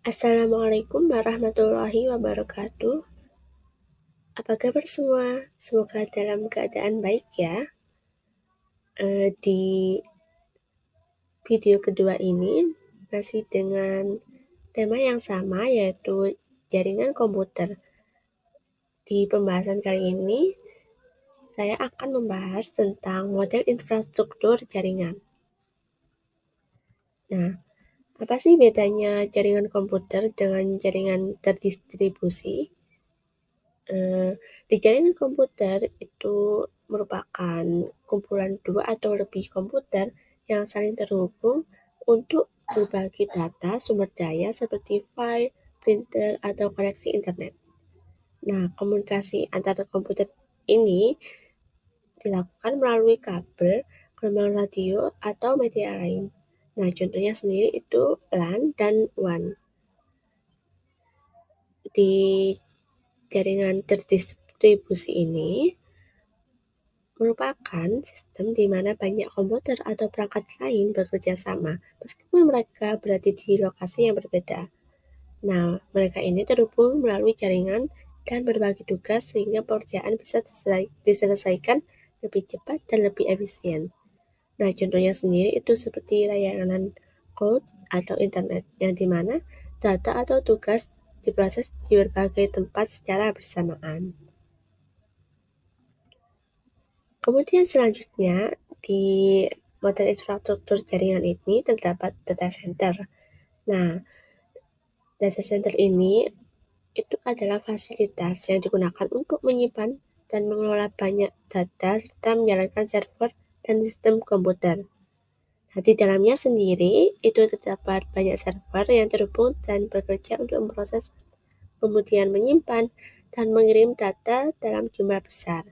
Assalamualaikum warahmatullahi wabarakatuh. Apa kabar semua? Semoga dalam keadaan baik ya. Di video kedua ini masih dengan tema yang sama yaitu jaringan komputer. Di pembahasan kali ini saya akan membahas tentang model infrastruktur jaringan. Nah, apa sih bedanya jaringan komputer dengan jaringan terdistribusi? Di jaringan komputer itu merupakan kumpulan dua atau lebih komputer yang saling terhubung untuk berbagi data sumber daya seperti file, printer, atau koneksi internet. Nah, komunikasi antara komputer ini dilakukan melalui kabel, gelombang radio, atau media lain. Nah, contohnya sendiri itu LAN dan WAN. Di jaringan terdistribusi ini merupakan sistem di mana banyak komputer atau perangkat lain bekerja sama, meskipun mereka berada di lokasi yang berbeda. Nah, mereka ini terhubung melalui jaringan dan berbagi tugas sehingga pekerjaan bisa diselesaikan lebih cepat dan lebih efisien. Nah, contohnya sendiri itu seperti layanan cloud atau internet, yang dimana data atau tugas diproses di berbagai tempat secara bersamaan. Kemudian selanjutnya, di model infrastruktur jaringan ini terdapat data center. Nah, data center ini itu adalah fasilitas yang digunakan untuk menyimpan dan mengelola banyak data serta menjalankan server dan sistem komputer. Nah, di dalamnya sendiri itu terdapat banyak server yang terhubung dan bekerja untuk memproses, kemudian menyimpan dan mengirim data dalam jumlah besar.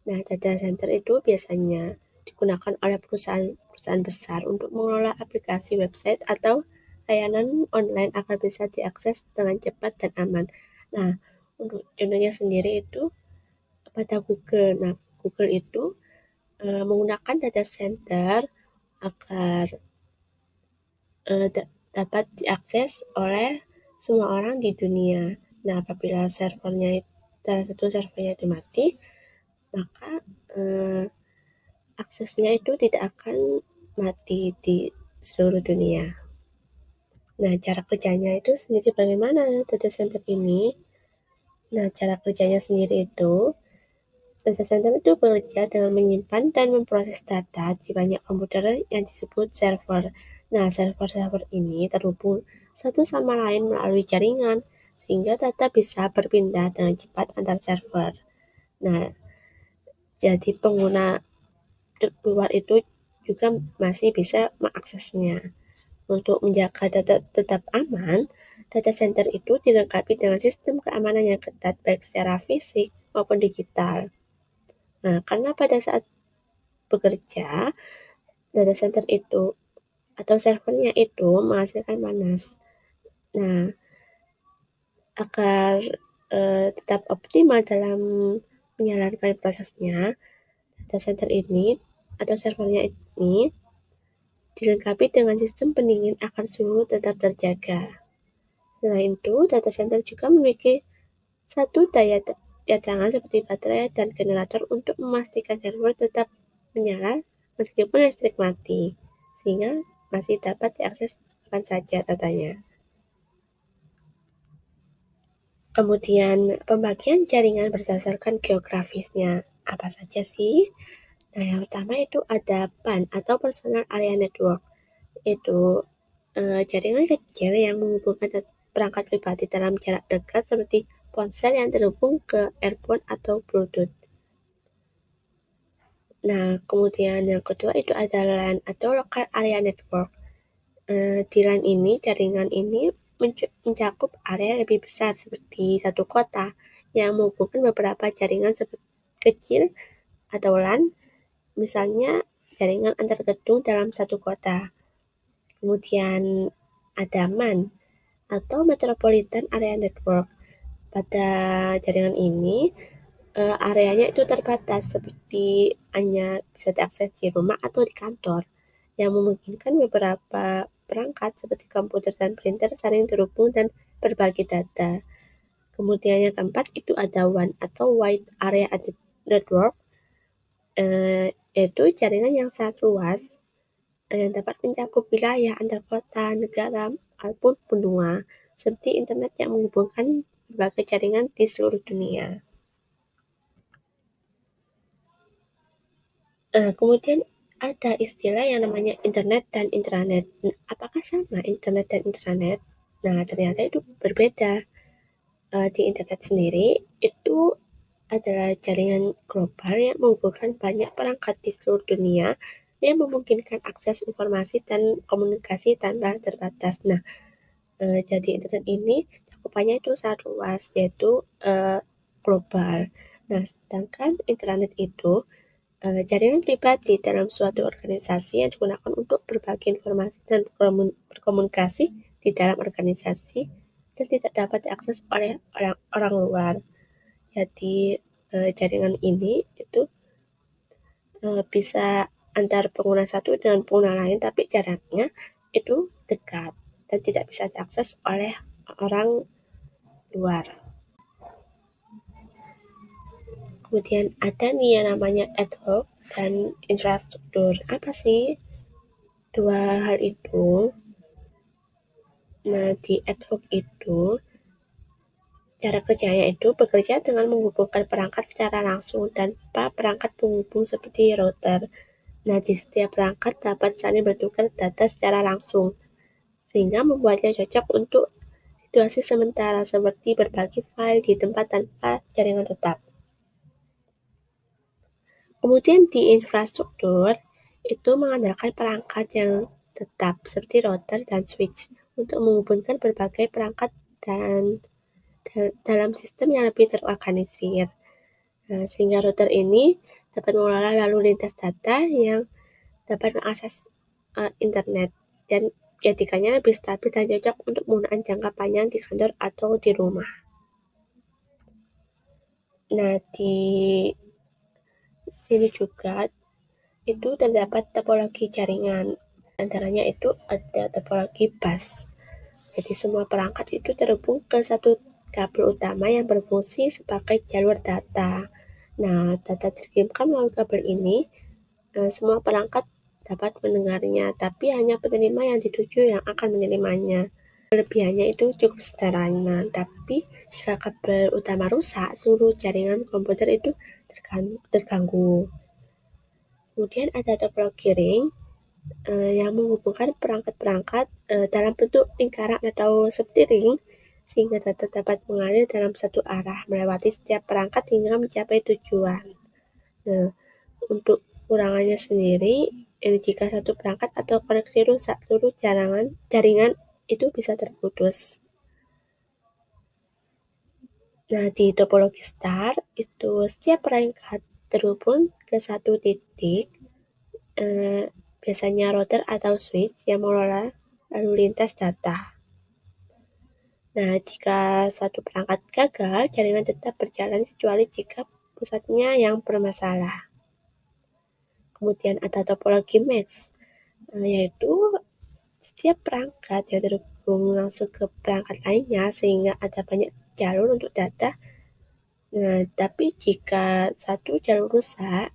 Nah, data center itu biasanya digunakan oleh perusahaan besar untuk mengelola aplikasi website atau layanan online agar bisa diakses dengan cepat dan aman. Nah, untuk contohnya sendiri itu pada Google. Nah, Google itu menggunakan data center agar dapat diakses oleh semua orang di dunia. Nah, apabila salah satu servernya itu mati, maka aksesnya itu tidak akan mati di seluruh dunia. Nah, cara kerjanya itu sendiri bagaimana data center ini? Nah, cara kerjanya sendiri itu, data center itu bekerja dengan menyimpan dan memproses data di banyak komputer yang disebut server. Nah, server-server ini terhubung satu sama lain melalui jaringan, sehingga data bisa berpindah dengan cepat antar server. Nah, jadi pengguna luar itu juga masih bisa mengaksesnya. Untuk menjaga data tetap aman, data center itu dilengkapi dengan sistem keamanan yang ketat baik secara fisik maupun digital. Nah, karena pada saat bekerja, data center itu atau servernya itu menghasilkan panas. Nah, agar tetap optimal dalam menjalankan prosesnya, data center ini atau servernya ini dilengkapi dengan sistem pendingin agar suhu tetap terjaga. Selain itu, data center juga memiliki satu daya cadangan seperti baterai dan generator untuk memastikan server tetap menyala meskipun listrik mati, sehingga masih dapat diakses kapan saja datanya. Kemudian, pembagian jaringan berdasarkan geografisnya. Apa saja sih? Nah, yang pertama itu ada PAN atau Personal Area Network. Itu jaringan kecil yang menghubungkan perangkat pribadi dalam jarak dekat seperti ponsel yang terhubung ke earphone atau Bluetooth. Nah, kemudian yang kedua itu ada LAN atau Local Area Network. Di LAN ini, jaringan ini mencakup area lebih besar seperti satu kota yang menghubungkan beberapa jaringan kecil atau LAN, misalnya jaringan antar gedung dalam satu kota. Kemudian ada MAN atau Metropolitan Area Network. Pada jaringan ini, areanya itu terbatas seperti hanya bisa diakses di rumah atau di kantor, yang memungkinkan beberapa perangkat seperti komputer dan printer saling terhubung dan berbagi data. Kemudian yang keempat itu ada WAN atau Wide Area Network, yaitu jaringan yang sangat luas yang dapat mencakup wilayah antar kota, negara, ataupun benua, seperti internet yang menghubungkan berbagai jaringan di seluruh dunia. Kemudian ada istilah yang namanya internet dan intranet. Apakah sama internet dan intranet? Nah, ternyata itu berbeda. Di internet sendiri itu adalah jaringan global yang menghubungkan banyak perangkat di seluruh dunia yang memungkinkan akses informasi dan komunikasi tanpa terbatas. Nah, jadi internet ini cakupannya itu sangat luas, yaitu global. Nah, sedangkan intranet itu jaringan pribadi dalam suatu organisasi yang digunakan untuk berbagi informasi dan berkomunikasi di dalam organisasi dan tidak dapat diakses oleh orang luar. Jadi jaringan ini itu bisa antar pengguna satu dengan pengguna lain, tapi jaraknya itu dekat dan tidak bisa diakses oleh orang luar. Kemudian ada nih yang namanya ad hoc dan infrastruktur. Apa sih dua hal itu? Nah, di ad hoc itu cara kerjanya itu bekerja dengan menghubungkan perangkat secara langsung tanpa perangkat penghubung seperti router. Nah, di setiap perangkat dapat saling bertukar data secara langsung, sehingga membuatnya cocok untuk situasi sementara seperti berbagi file di tempat tanpa jaringan tetap. Kemudian di infrastruktur, itu mengandalkan perangkat yang tetap seperti router dan switch untuk menghubungkan berbagai perangkat dan dalam sistem yang lebih terorganisir. Sehingga router ini dapat mengelola lalu lintas data yang dapat mengakses internet dan jadikannya lebih stabil dan cocok untuk penggunaan jangka panjang di kantor atau di rumah. Nah, di sini juga itu terdapat topologi jaringan. Antaranya itu ada topologi bus. Jadi semua perangkat itu terhubung ke satu kabel utama yang berfungsi sebagai jalur data. Nah, data dikirimkan melalui kabel ini, semua perangkat dapat mendengarnya, tapi hanya penerima yang dituju yang akan menerimanya. Kelebihannya itu cukup sederhana, tapi jika kabel utama rusak, seluruh jaringan komputer itu terganggu. Kemudian ada topologi ring yang menghubungkan perangkat-perangkat dalam bentuk lingkaran atau seperti ring, sehingga data dapat mengalir dalam satu arah melewati setiap perangkat hingga mencapai tujuan. Nah, untuk kurangannya sendiri, jika satu perangkat atau koneksi rusak, seluruh jaringan itu bisa terputus. Nah, di topologi star itu setiap perangkat terhubung ke satu titik, biasanya router atau switch yang mengelola lalu lintas data. Nah, jika satu perangkat gagal, jaringan tetap berjalan kecuali jika pusatnya yang bermasalah. Kemudian ada topologi mesh, yaitu setiap perangkat yang terhubung langsung ke perangkat lainnya sehingga ada banyak jalur untuk data. Nah, tapi jika satu jalur rusak,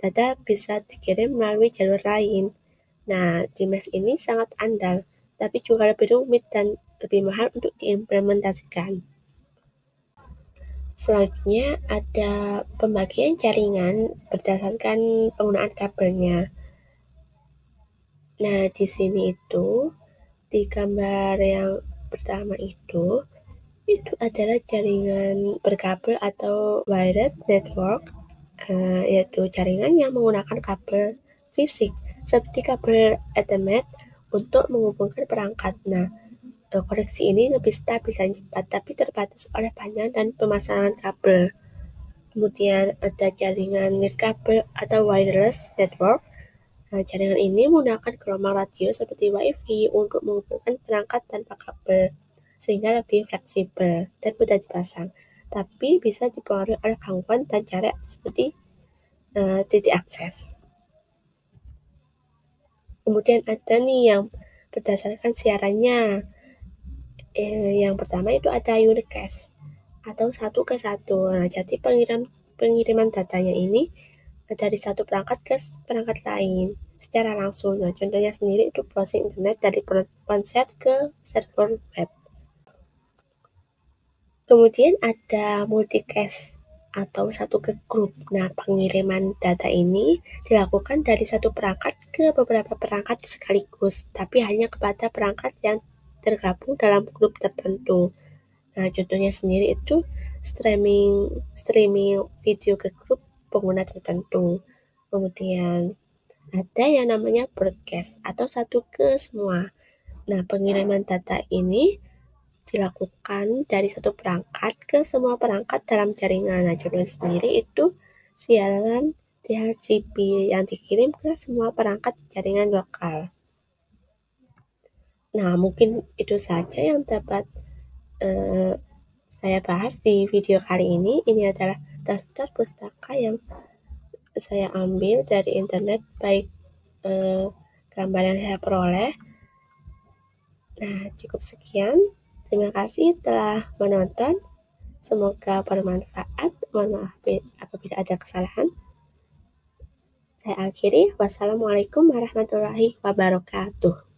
data bisa dikirim melalui jalur lain. Nah, di mesh ini sangat andal, tapi juga lebih rumit dan lebih mahal untuk diimplementasikan. Selanjutnya ada pembagian jaringan berdasarkan penggunaan kabelnya. Nah, di sini itu di gambar yang pertama itu adalah jaringan berkabel atau wired network, yaitu jaringan yang menggunakan kabel fisik seperti kabel Ethernet untuk menghubungkan perangkat. Nah, koneksi ini lebih stabil dan cepat, tapi terbatas oleh panjang dan pemasangan kabel. Kemudian ada jaringan nirkabel atau wireless network. Nah, jaringan ini menggunakan gelombang radio seperti WiFi untuk menghubungkan perangkat tanpa kabel, sehingga lebih fleksibel dan mudah dipasang. Tapi bisa dipengaruhi oleh gangguan dan jarak seperti titik akses. Kemudian ada nih yang berdasarkan siarannya. Yang pertama itu ada unicast atau satu ke satu. Nah, jadi pengiriman datanya ini dari satu perangkat ke perangkat lain secara langsung. Nah, contohnya sendiri itu browsing internet dari ponsel ke server web. Kemudian ada multicast atau satu ke grup. Nah, pengiriman data ini dilakukan dari satu perangkat ke beberapa perangkat sekaligus, tapi hanya kepada perangkat yang tergabung dalam grup tertentu. Nah, contohnya sendiri itu streaming streaming video ke grup pengguna tertentu. Kemudian ada yang namanya broadcast atau satu ke semua. Nah, pengiriman data ini dilakukan dari satu perangkat ke semua perangkat dalam jaringan. Nah, contohnya sendiri itu siaran DHCP yang dikirim ke semua perangkat jaringan lokal. Nah, mungkin itu saja yang dapat saya bahas di video kali ini. Ini adalah daftar pustaka yang saya ambil dari internet, baik gambar yang saya peroleh. Nah, cukup sekian. Terima kasih telah menonton. Semoga bermanfaat. Mohon maaf apabila ada kesalahan. Saya akhiri. Wassalamualaikum warahmatullahi wabarakatuh.